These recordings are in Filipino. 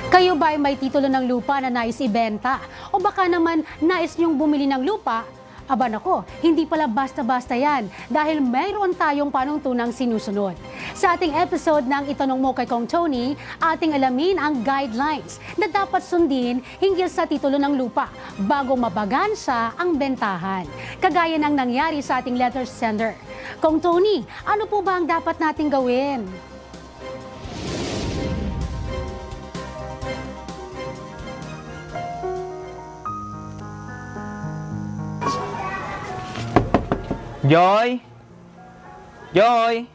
Kayo ba ay may titulo ng lupa na nais ibenta? O baka naman nais niyong bumili ng lupa? Aba nako, hindi pala basta-basta yan dahil mayroon tayong panuntunang sinusunod. Sa ating episode ng Itanong Mo kay Kong Tony, ating alamin ang guidelines na dapat sundin hinggil sa titulo ng lupa bago mabagansa ang bentahan. Kagaya ng nangyari sa ating letter sender. Kong Tony, ano po ba ang dapat nating gawin? Joy? Joy?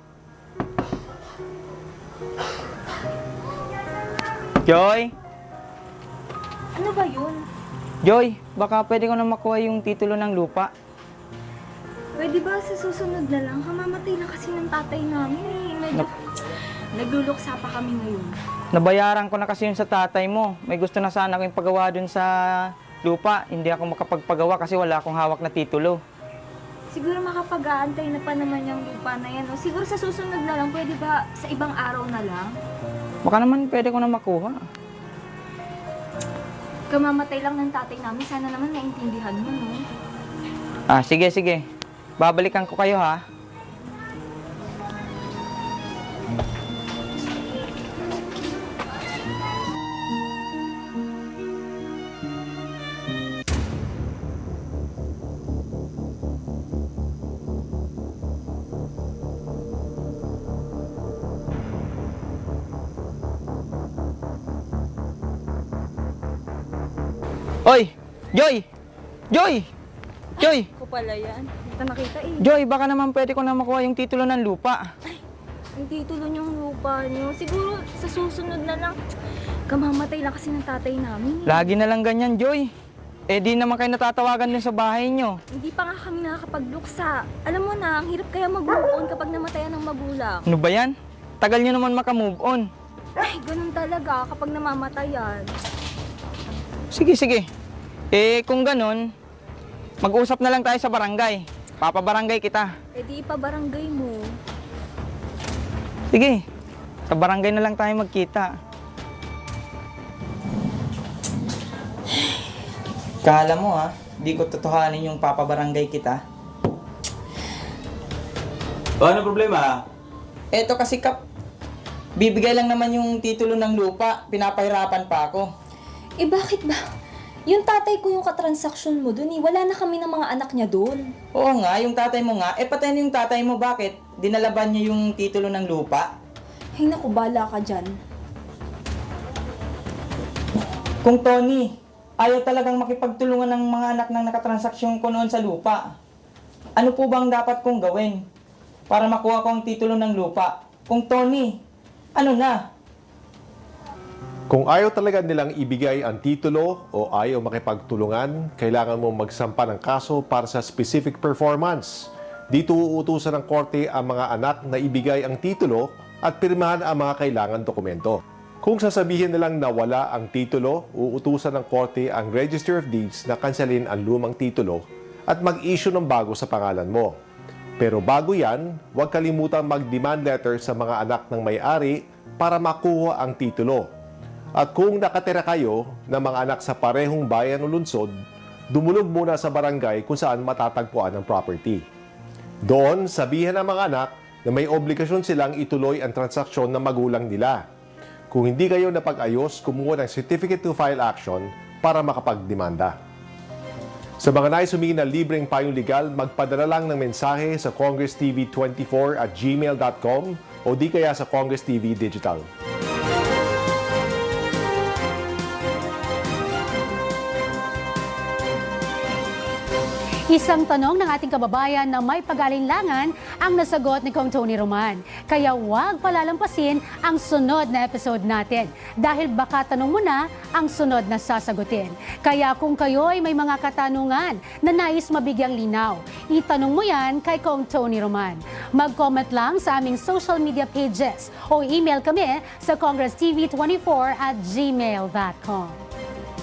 Joy? Ano ba yun? Joy, baka pwede ko na makuha yung titulo ng lupa. Pwede ba sa susunod na lang? Kamamatay na kasi ng tatay namin eh. Medyo nagluluksa pa kami ngayon. Nabayaran ko na kasi yun sa tatay mo. May gusto na sana akong pagawa dun sa lupa. Hindi ako makapagpagawa kasi wala akong hawak na titulo. Siguro makapag-aantay na pa naman yung lupa na yan. O siguro sa susunod na lang, pwede ba sa ibang araw na lang? Baka naman pwede ko na makuha. Kamamatay lang ng tatay namin. Sana naman naintindihan mo, no? Sige, sige. Babalikan ko kayo, ha? Oy! Joy! Joy! Joy! Ako pala yan. Kita nakita eh. Joy, baka naman pwede ko na makuha yung titulo ng lupa. Yung titulo niyong lupa niyo. Siguro sa susunod na lang. Kamamatay lang kasi ng tatay namin eh. Lagi na lang ganyan, Joy. Eh, di naman kayo natatawagan dun sa bahay nyo. Hindi pa nga kami nakakapagluksa. Alam mo na, ang hirap kaya mag-move on kapag namatayan ng magulang. Ano ba yan? Tagal nyo naman makamove on. Ay, ganun talaga kapag namamatayan. Sige, sige. Eh, kung ganun, mag-usap na lang tayo sa barangay. Papabarangay kita. Eh di ipabarangay mo. Sige, sa barangay na lang tayo magkita. Kala mo ha, di ko totohanin yung papabarangay kita. Ano problema? Eto kasi Kap, bibigay lang naman yung titulo ng lupa, pinapahirapan pa ako. Eh bakit ba? Yung tatay ko yung katransaksyon mo dun eh. Wala na kami ng mga anak niya dun. Oo nga, yung tatay mo nga, patay na yung tatay mo, bakit? Dinalaban niya yung titulo ng lupa? Ay naku, bala ka dyan. Kung Tony, ayaw talagang makipagtulungan ng mga anak ng nakatransaksyon ko noon sa lupa. Ano po bang dapat kong gawin para makuha ko ang titulo ng lupa? Kung Tony, ano na? Kung ayaw talaga nilang ibigay ang titulo o ayaw makipagtulungan, kailangan mo magsampa ng kaso para sa specific performance. Dito uutusan ng korte ang mga anak na ibigay ang titulo at pirmahan ang mga kailangan dokumento. Kung sasabihin nilang nawala ang titulo, uutusan ng korte ang Register of Deeds na kanselin ang lumang titulo at mag-issue ng bago sa pangalan mo. Pero bago yan, huwag kalimutang mag-demand letter sa mga anak ng may-ari para makuha ang titulo. At kung nakatira kayo ng mga anak sa parehong bayan o lungsod, dumulog muna sa barangay kung saan matatagpuan ang property. Doon, sabihan ng mga anak na may obligasyon silang ituloy ang transaksyon ng magulang nila. Kung hindi kayo napag-ayos, kumuha ng certificate to file action para makapagdemanda. Sa mga nais humingi ng libreng payong legal, magpadala lang ng mensahe sa congresstv24@gmail.com o di kaya sa Congress TV Digital. Isang tanong ng ating kababayan na may pag-alinlangan ang nasagot ni Kong Tony Roman. Kaya huwag palalampasin ang sunod na episode natin dahil baka tanong mo na ang sunod na sasagutin. Kaya kung kayo ay may mga katanungan na nais mabigyang linaw, itanong mo yan kay Kong Tony Roman. Mag-comment lang sa aming social media pages o email kami sa congrestv24@gmail.com.